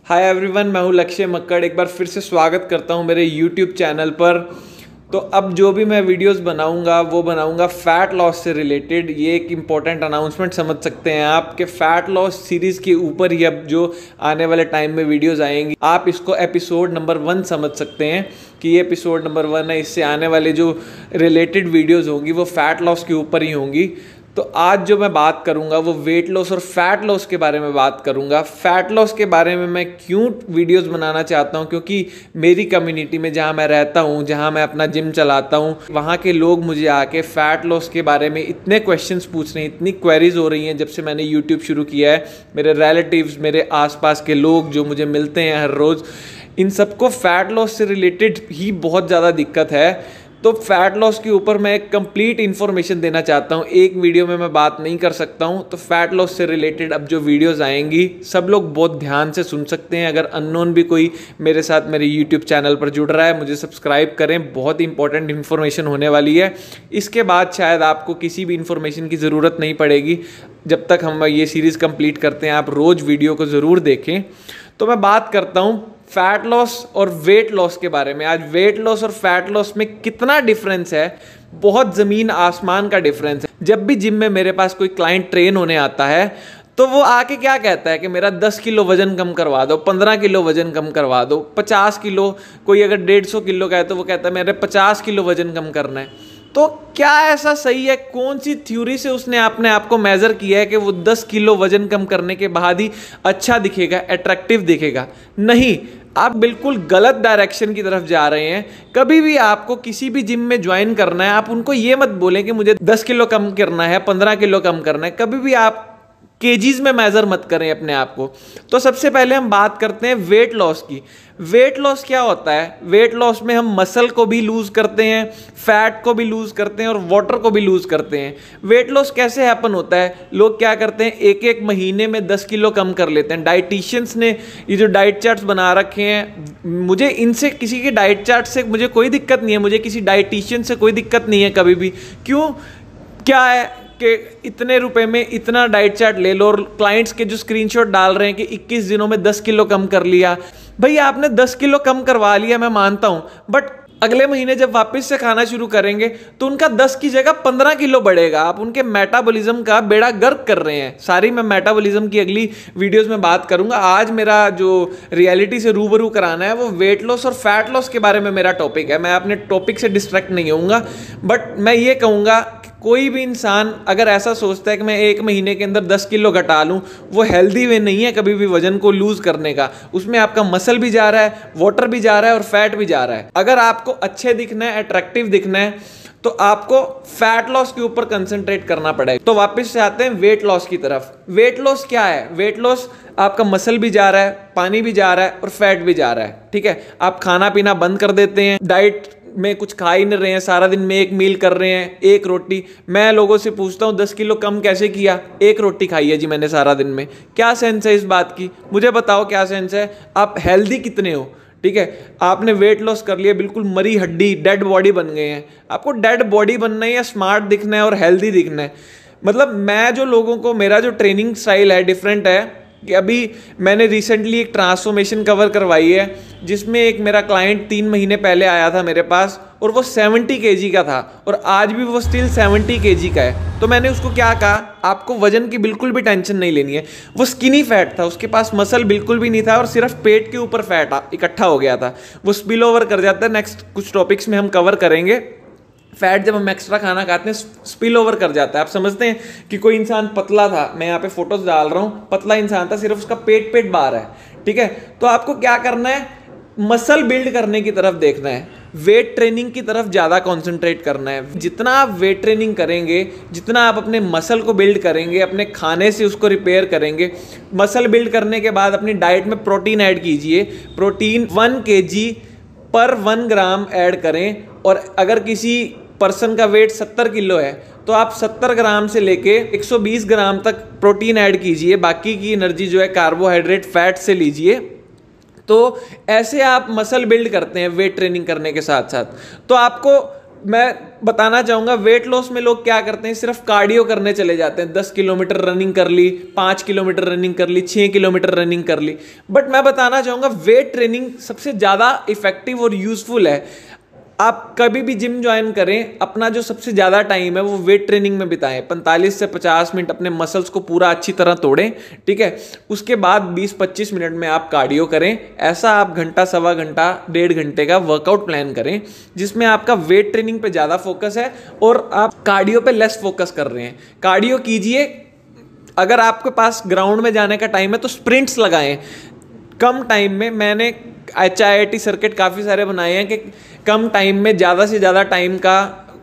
Hi everyone, मैं हूँ लक्ष्य मक्कड़। एक बार फिर से स्वागत करता हूँ मेरे यूट्यूब चैनल पर। तो अब जो भी मैं वीडियोस बनाऊंगा वो बनाऊंगा फ़ैट लॉस से रिलेटेड। ये एक इम्पॉर्टेंट अनाउंसमेंट समझ सकते हैं आप कि फ़ैट लॉस सीरीज़ के ऊपर ही अब जो आने वाले टाइम में वीडियोस आएंगी, आप इसको एपिसोड नंबर 1 समझ सकते हैं कि ये एपिसोड नंबर 1 है। इससे आने वाले जो रिलेटेड वीडियोज़ होंगी वो फ़ैट लॉस के ऊपर ही होंगी। तो आज जो मैं बात करूंगा वो वेट लॉस और फैट लॉस के बारे में बात करूंगा। फैट लॉस के बारे में मैं क्यों वीडियोस बनाना चाहता हूं, क्योंकि मेरी कम्युनिटी में जहां मैं रहता हूं, जहां मैं अपना जिम चलाता हूं, वहां के लोग मुझे आके फैट लॉस के बारे में इतने क्वेश्चंस पूछ रहे हैं, इतनी क्वेरीज हो रही हैं जब से मैंने यूट्यूब शुरू किया है। मेरे रिलेटिव्स, मेरे आसपास के लोग जो मुझे मिलते हैं हर रोज़, इन सबको फैट लॉस से रिलेटेड ही बहुत ज़्यादा दिक्कत है। तो फैट लॉस के ऊपर मैं एक कंप्लीट इन्फॉर्मेशन देना चाहता हूँ। एक वीडियो में मैं बात नहीं कर सकता हूँ। तो फैट लॉस से रिलेटेड अब जो वीडियोस आएंगी सब लोग बहुत ध्यान से सुन सकते हैं। अगर अननोन भी कोई मेरे साथ मेरे यूट्यूब चैनल पर जुड़ रहा है, मुझे सब्सक्राइब करें, बहुत इंपॉर्टेंट इन्फॉर्मेशन होने वाली है। इसके बाद शायद आपको किसी भी इन्फॉर्मेशन की ज़रूरत नहीं पड़ेगी जब तक हम ये सीरीज़ कंप्लीट करते हैं। आप रोज़ वीडियो को ज़रूर देखें। तो मैं बात करता हूँ फैट लॉस और वेट लॉस के बारे में। आज वेट लॉस और फैट लॉस में कितना डिफरेंस है, बहुत ज़मीन आसमान का डिफरेंस है। जब भी जिम में मेरे पास कोई क्लाइंट ट्रेन होने आता है तो वो आके क्या कहता है कि मेरा 10 किलो वजन कम करवा दो, 15 किलो वजन कम करवा दो, 50 किलो, कोई अगर 150 किलो का है तो वो कहता है मेरे 50 किलो वजन कम करना है। तो क्या ऐसा सही है? कौन सी थ्योरी से उसने अपने आप को मेजर किया है कि वो 10 किलो वजन कम करने के बाद ही अच्छा दिखेगा, अट्रैक्टिव दिखेगा? नहीं, आप बिल्कुल गलत डायरेक्शन की तरफ जा रहे हैं। कभी भी आपको किसी भी जिम में ज्वाइन करना है, आप उनको ये मत बोलें कि मुझे 10 किलो कम करना है, 15 किलो कम करना है। कभी भी आप केजीज में मेजर मत करें अपने आप को। तो सबसे पहले हम बात करते हैं वेट लॉस की। वेट लॉस क्या होता है? वेट लॉस में हम मसल को भी लूज करते हैं, फैट को भी लूज करते हैं और वाटर को भी लूज करते हैं। वेट लॉस कैसे हैपन होता है? लोग क्या करते हैं, एक एक महीने में 10 किलो कम कर लेते हैं। डाइटिशियंस ने ये जो डाइट चार्ट्स बना रखे हैं, मुझे इनसे, किसी के डाइट चार्ट से मुझे कोई दिक्कत नहीं है, मुझे किसी डाइटिशियन से कोई दिक्कत नहीं है कभी भी। क्यों? क्या है कि इतने रुपए में इतना डाइट चार्ट ले लो और क्लाइंट्स के जो स्क्रीनशॉट डाल रहे हैं कि 21 दिनों में 10 किलो कम कर लिया। भैया आपने 10 किलो कम करवा लिया, मैं मानता हूं, बट अगले महीने जब वापस से खाना शुरू करेंगे तो उनका 10 की जगह 15 किलो बढ़ेगा। आप उनके मेटाबॉलिज्म का बेड़ा गर्क कर रहे हैं। सारी मैं मेटाबॉलिज्म की अगली वीडियोस में बात करूंगा। आज मेरा जो रियलिटी से रूबरू कराना है वो वेट लॉस और फैट लॉस के बारे में मेरा टॉपिक है। मैं अपने टॉपिक से डिस्ट्रैक्ट नहीं होऊंगा, बट मैं ये कहूँगा कोई भी इंसान अगर ऐसा सोचता है कि मैं एक महीने के अंदर 10 किलो घटा लूं, वो हेल्दी वे नहीं है कभी भी वजन को लूज करने का। उसमें आपका मसल भी जा रहा है, वाटर भी जा रहा है और फैट भी जा रहा है। अगर आपको अच्छे दिखना है, अट्रैक्टिव दिखना है, तो आपको फैट लॉस के ऊपर कंसंट्रेट करना पड़ेगा। तो वापस से आते हैं वेट लॉस की तरफ। वेट लॉस क्या है? वेट लॉस आपका मसल भी जा रहा है, पानी भी जा रहा है और फैट भी जा रहा है। ठीक है, आप खाना पीना बंद कर देते हैं, डाइट में कुछ खा ही नहीं रहे हैं, सारा दिन में एक मील कर रहे हैं, एक रोटी। मैं लोगों से पूछता हूं 10 किलो कम कैसे किया? एक रोटी खाई है जी मैंने सारा दिन में। क्या सेंस है इस बात की? मुझे बताओ क्या सेंस है? आप हेल्दी कितने हो? ठीक है, आपने वेट लॉस कर लिया, बिल्कुल मरी हड्डी, डेड बॉडी बन गए हैं। आपको डेड बॉडी बनना है या स्मार्ट दिखना है और हेल्दी दिखना है? मतलब मैं जो लोगों को, मेरा जो ट्रेनिंग स्टाइल है डिफरेंट है कि अभी मैंने रिसेंटली एक ट्रांसफॉर्मेशन कवर करवाई है जिसमें एक मेरा क्लाइंट 3 महीने पहले आया था मेरे पास और वो 70 kg का था और आज भी वो स्टिल 70 kg का है। तो मैंने उसको क्या कहा, आपको वजन की बिल्कुल भी टेंशन नहीं लेनी है। वो स्किनी फैट था, उसके पास मसल बिल्कुल भी नहीं था और सिर्फ पेट के ऊपर फैट इकट्ठा हो गया था। वो स्पिल ओवर कर जाता है, नेक्स्ट कुछ टॉपिक्स में हम कवर करेंगे। फैट जब हम एक्स्ट्रा खाना खाते हैं स्पिल ओवर कर जाता है। आप समझते हैं कि कोई इंसान पतला था, मैं यहाँ पे फोटोज डाल रहा हूँ, पतला इंसान था, सिर्फ उसका पेट बाहर है। ठीक है, तो आपको क्या करना है, मसल बिल्ड करने की तरफ देखना है, वेट ट्रेनिंग की तरफ ज़्यादा कंसंट्रेट करना है। जितना आप वेट ट्रेनिंग करेंगे, जितना आप अपने मसल को बिल्ड करेंगे, अपने खाने से उसको रिपेयर करेंगे। मसल बिल्ड करने के बाद अपनी डाइट में प्रोटीन ऐड कीजिए। प्रोटीन 1 kg पर 1 ग्राम ऐड करें। और अगर किसी पर्सन का वेट 70 किलो है तो आप 70 ग्राम से लेके 120 ग्राम तक प्रोटीन ऐड कीजिए। बाकी की एनर्जी जो है कार्बोहाइड्रेट, फैट से लीजिए। तो ऐसे आप मसल बिल्ड करते हैं वेट ट्रेनिंग करने के साथ साथ। तो आपको मैं बताना चाहूँगा वेट लॉस में लोग क्या करते हैं, सिर्फ कार्डियो करने चले जाते हैं। 10 किलोमीटर रनिंग कर ली, 5 किलोमीटर रनिंग कर ली, 6 किलोमीटर रनिंग कर ली। बट मैं बताना चाहूँगा वेट ट्रेनिंग सबसे ज़्यादा इफेक्टिव और यूजफुल है। आप कभी भी जिम ज्वाइन करें, अपना जो सबसे ज़्यादा टाइम है वो वेट ट्रेनिंग में बिताएं। 45 से 50 मिनट अपने मसल्स को पूरा अच्छी तरह तोड़ें, ठीक है। उसके बाद 20-25 मिनट में आप कार्डियो करें। ऐसा आप घंटा, सवा घंटा, 1.5 घंटे का वर्कआउट प्लान करें जिसमें आपका वेट ट्रेनिंग पे ज़्यादा फोकस है और आप कार्डियो पे लेस फोकस कर रहे हैं। कार्डियो कीजिए। अगर आपके पास ग्राउंड में जाने का टाइम है तो स्प्रिंट्स लगाएं कम टाइम में। मैंने HIIT सर्किट काफ़ी सारे बनाए हैं कि कम टाइम में ज़्यादा से ज़्यादा टाइम का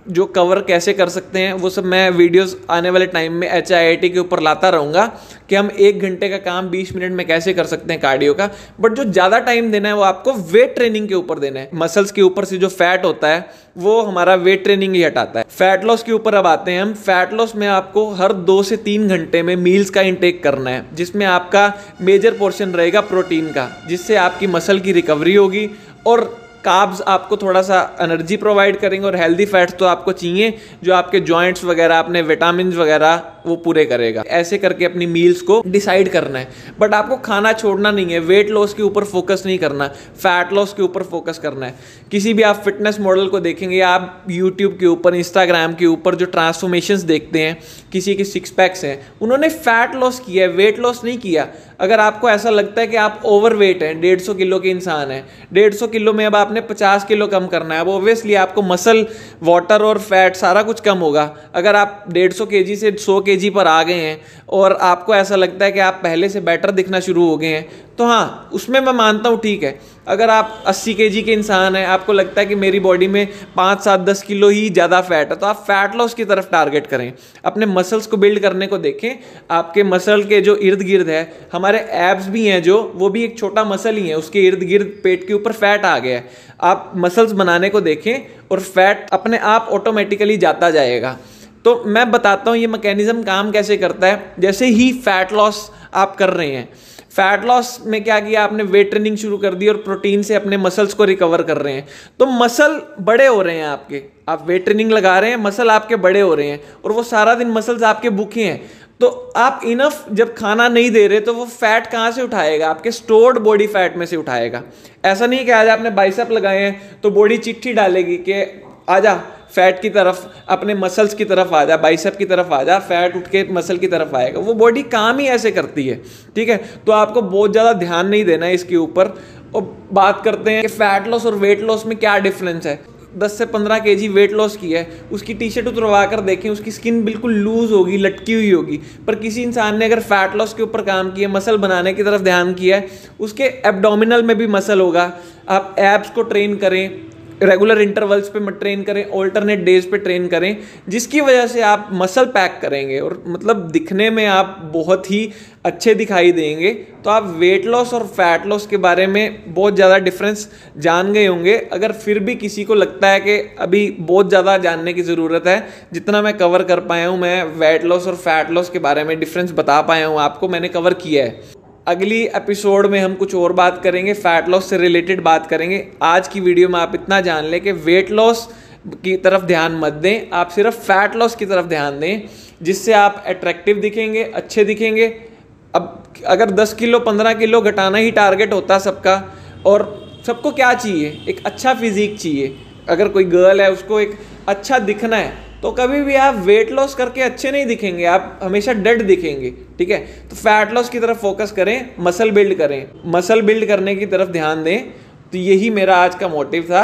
जो कवर कैसे कर सकते हैं, वो सब मैं वीडियोस आने वाले टाइम में HIIT के ऊपर लाता रहूँगा कि हम 1 घंटे का काम 20 मिनट में कैसे कर सकते हैं कार्डियो का। बट जो ज़्यादा टाइम देना है वो आपको वेट ट्रेनिंग के ऊपर देना है। मसल्स के ऊपर से जो फैट होता है वो हमारा वेट ट्रेनिंग ही हटाता है। फैट लॉस के ऊपर अब आते हैं हम। फैट लॉस में आपको हर 2 से 3 घंटे में मील्स का इंटेक करना है, जिसमें आपका मेजर पोर्शन रहेगा प्रोटीन का, जिससे आपकी मसल की रिकवरी होगी और कार्ब्स आपको थोड़ा सा एनर्जी प्रोवाइड करेंगे और हेल्दी फैट्स तो आपको चाहिए जो आपके जॉइंट्स वगैरह, अपने विटामिन वगैरह वो पूरे करेगा। ऐसे करके अपनी मील्स को डिसाइड करना है। बट आपको खाना छोड़ना नहीं है। वेट लॉस के ऊपर फोकस नहीं करना, फैट लॉस के ऊपर फोकस करना है। किसी भी आप फिटनेस मॉडल को देखेंगे, आप यूट्यूब के ऊपर, इंस्टाग्राम के ऊपर जो ट्रांसफॉर्मेशंस देखते हैं, किसी के 6 पैक्स हैं, उन्होंने फैट लॉस किया है, वेट लॉस नहीं किया। अगर आपको ऐसा लगता है कि आप ओवरवेट हैं, 150 किलो के इंसान हैं, 150 किलो में अब आपने 50 किलो कम करना है, अब ओब्वियसली आपको मसल, वाटर और फैट सारा कुछ कम होगा। अगर आप 150 kg से 100 kg पर आ गए हैं और आपको ऐसा लगता है कि आप पहले से बेटर दिखना शुरू हो गए हैं, तो हाँ, उसमें मैं मानता हूँ ठीक है। अगर आप 80 kg के इंसान हैं, आपको लगता है कि मेरी बॉडी में 5, 7, 10 किलो ही ज़्यादा फैट है, तो आप फैट लॉस की तरफ टारगेट करें। अपने मसल्स को बिल्ड करने को देखें। आपके मसल के जो इर्द गिर्द है, हमारे एब्स भी हैं जो, वो भी एक छोटा मसल ही है, उसके इर्द गिर्द पेट के ऊपर फैट आ गया है। आप मसल्स बनाने को देखें और फैट अपने आप ऑटोमेटिकली जाता जाएगा। तो मैं बताता हूँ ये मैकेनिज्म काम कैसे करता है। जैसे ही फैट लॉस आप कर रहे हैं, फैट लॉस में क्या किया आपने, वेट ट्रेनिंग शुरू कर दी और प्रोटीन से अपने मसल्स को रिकवर कर रहे हैं, तो मसल बड़े हो रहे हैं आपके। आप वेट ट्रेनिंग लगा रहे हैं, मसल आपके बड़े हो रहे हैं और वो सारा दिन मसल्स आपके भूखे हैं। तो आप इनफ जब खाना नहीं दे रहे तो वो फैट कहाँ से उठाएगा, आपके स्टोर्ड बॉडी फैट में से उठाएगा। ऐसा नहीं कि आज आपने बाइसेप लगाए हैं तो बॉडी चिट्ठी डालेगी कि आजा फैट की तरफ, अपने मसल्स की तरफ आ जा, बाइसेप की तरफ आ जा, फैट उठ के मसल की तरफ आएगा। वो बॉडी काम ही ऐसे करती है, ठीक है। तो आपको बहुत ज़्यादा ध्यान नहीं देना है इसके ऊपर। और बात करते हैं कि फैट लॉस और वेट लॉस में क्या डिफरेंस है। 10 से 15 kg वेट लॉस किया है, उसकी टी शर्ट उतरवा कर देखें, उसकी स्किन बिल्कुल लूज होगी, लटकी हुई होगी। पर किसी इंसान ने अगर फैट लॉस के ऊपर काम किया, मसल बनाने की तरफ ध्यान किया है, उसके एब्डोमिनल में भी मसल होगा। आप एब्स को ट्रेन करें, रेगुलर इंटरवल्स पे मत ट्रेन करें, ऑल्टरनेट डेज पे ट्रेन करें, जिसकी वजह से आप मसल पैक करेंगे और मतलब दिखने में आप बहुत ही अच्छे दिखाई देंगे। तो आप वेट लॉस और फैट लॉस के बारे में बहुत ज़्यादा डिफरेंस जान गए होंगे। अगर फिर भी किसी को लगता है कि अभी बहुत ज़्यादा जानने की ज़रूरत है, जितना मैं कवर कर पाया हूँ, मैं वेट लॉस और फैट लॉस के बारे में डिफरेंस बता पाया हूँ आपको, मैंने कवर किया है। अगली एपिसोड में हम कुछ और बात करेंगे, फैट लॉस से रिलेटेड बात करेंगे। आज की वीडियो में आप इतना जान लें कि वेट लॉस की तरफ ध्यान मत दें, आप सिर्फ फैट लॉस की तरफ ध्यान दें, जिससे आप अट्रैक्टिव दिखेंगे, अच्छे दिखेंगे। अब अगर 10 किलो 15 किलो घटाना ही टारगेट होता सबका, और सबको क्या चाहिए, एक अच्छा फिजिक चाहिए। अगर कोई गर्ल है उसको एक अच्छा दिखना है, तो कभी भी आप वेट लॉस करके अच्छे नहीं दिखेंगे, आप हमेशा डेड दिखेंगे, ठीक है। तो फैट लॉस की तरफ फोकस करें, मसल बिल्ड करें, मसल बिल्ड करने की तरफ ध्यान दें। तो यही मेरा आज का मोटिव था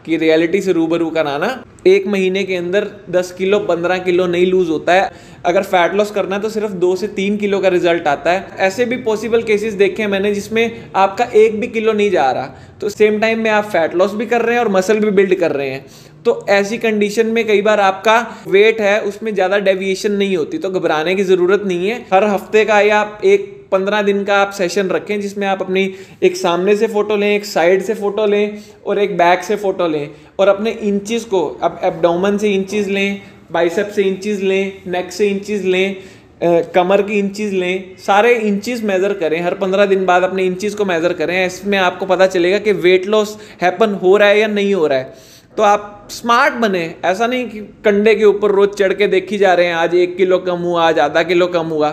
कि रियलिटी से रूबरू कराना। 1 महीने के अंदर 10 किलो 15 किलो नहीं लूज होता है। अगर फैट लॉस करना है तो सिर्फ 2 से 3 किलो का रिजल्ट आता है। ऐसे भी पॉसिबल केसेस देखे हैं मैंने जिसमें आपका 1 भी किलो नहीं जा रहा, तो सेम टाइम में आप फैट लॉस भी कर रहे हैं और मसल भी बिल्ड कर रहे हैं। तो ऐसी कंडीशन में कई बार आपका वेट है उसमें ज़्यादा डेविएशन नहीं होती, तो घबराने की ज़रूरत नहीं है। हर हफ्ते का या 15 दिन का आप सेशन रखें जिसमें आप अपनी एक सामने से फोटो लें, एक साइड से फोटो लें और एक बैक से फोटो लें, और अपने इंचेस को, अब एब्डोमेन से इंचेस लें, बाइसेप से इंचेस लें, नेक से इंचेस लें, कमर की इंचेस लें, सारे इंचेस मेज़र करें। हर 15 दिन बाद अपने इंचेस को मेज़र करें। इसमें आपको पता चलेगा कि वेट लॉस हैपन हो रहा है या नहीं हो रहा है। तो आप स्मार्ट बने, ऐसा नहीं कि कंडे के ऊपर रोज चढ़ के देखी जा रहे हैं, आज 1 किलो कम हुआ, आज आधा किलो कम हुआ।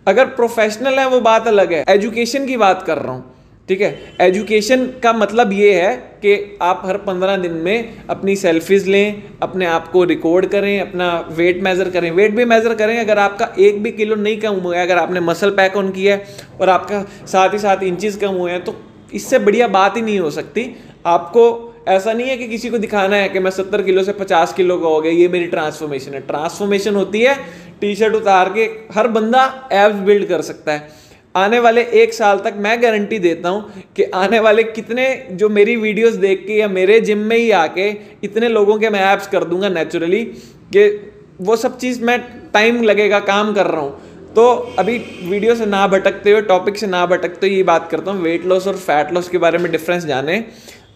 अगर प्रोफेशनल है वो बात अलग है, एजुकेशन की बात कर रहा हूँ, ठीक है। एजुकेशन का मतलब ये है कि आप हर 15 दिन में अपनी सेल्फीज लें, अपने आप को रिकॉर्ड करें, अपना वेट मेज़र करें, वेट भी मेज़र करें। अगर आपका 1 भी किलो नहीं कम हुआ है, अगर आपने मसल पैक ऑन किया है और आपका साथ ही साथ इंचेस कम हुए हैं, तो इससे बढ़िया बात ही नहीं हो सकती। आपको ऐसा नहीं है कि किसी को दिखाना है कि मैं 70 किलो से 50 किलो का हो गया, ये मेरी ट्रांसफॉर्मेशन है। ट्रांसफॉर्मेशन होती है टी शर्ट उतार के हर बंदा एब्स बिल्ड कर सकता है। आने वाले 1 साल तक मैं गारंटी देता हूं कि आने वाले कितने जो मेरी वीडियोस देख के या मेरे जिम में ही आके इतने लोगों के मैं एब्स कर दूंगा नेचुरली, कि वो सब चीज़ मैं टाइम लगेगा, काम कर रहा हूँ। तो अभी वीडियो से ना भटकते हुए, टॉपिक से ना भटकते हुए ये बात करता हूँ, वेट लॉस और फैट लॉस के बारे में डिफरेंस जाने।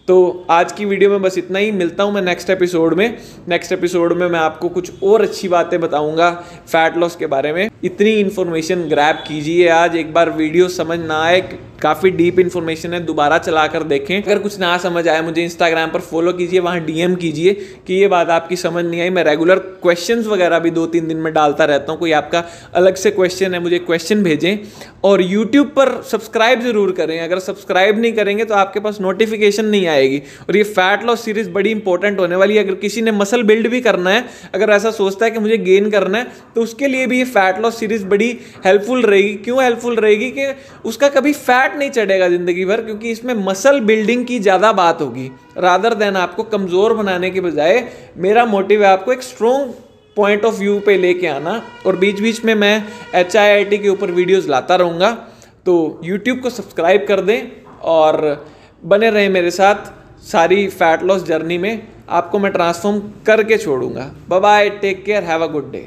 तो आज की वीडियो में बस इतना ही, मिलता हूँ मैं नेक्स्ट एपिसोड में। नेक्स्ट एपिसोड में मैं आपको कुछ और अच्छी बातें बताऊंगा फैट लॉस के बारे में। इतनी इन्फॉर्मेशन ग्रैब कीजिए आज, एक बार वीडियो समझ ना आए, काफ़ी डीप इन्फॉर्मेशन है, दोबारा चला कर देखें। अगर कुछ ना समझ आए मुझे इंस्टाग्राम पर फॉलो कीजिए, वहाँ DM कीजिए कि ये बात आपकी समझ नहीं आई। मैं रेगुलर क्वेश्चंस वगैरह भी 2-3 दिन में डालता रहता हूँ। कोई आपका अलग से क्वेश्चन है मुझे क्वेश्चन भेजें, और यूट्यूब पर सब्सक्राइब जरूर करें। अगर सब्सक्राइब नहीं करेंगे तो आपके पास नोटिफिकेशन नहीं आएगी। और ये फैट लॉस सीरीज बड़ी इंपॉर्टेंट होने वाली है। अगर किसी ने मसल बिल्ड भी करना है, अगर ऐसा सोचता है कि मुझे गेन करना है, तो उसके लिए भी ये फैट लॉस सीरीज बड़ी हेल्पफुल रहेगी। क्यों हेल्पफुल रहेगी? कि उसका कभी फैट नहीं चढ़ेगा जिंदगी भर, क्योंकि इसमें मसल बिल्डिंग की ज्यादा बात होगी रादर देन आपको कमजोर बनाने के बजाय। मेरा मोटिव है आपको एक स्ट्रॉन्ग पॉइंट ऑफ व्यू पे लेके आना, और बीच बीच में मैं HIIT के ऊपर वीडियोस लाता रहूँगा। तो YouTube को सब्सक्राइब कर दें और बने रहें मेरे साथ सारी फैट लॉस जर्नी में। आपको मैं ट्रांसफॉर्म करके छोड़ूंगा। Bye bye, take care, have a good day.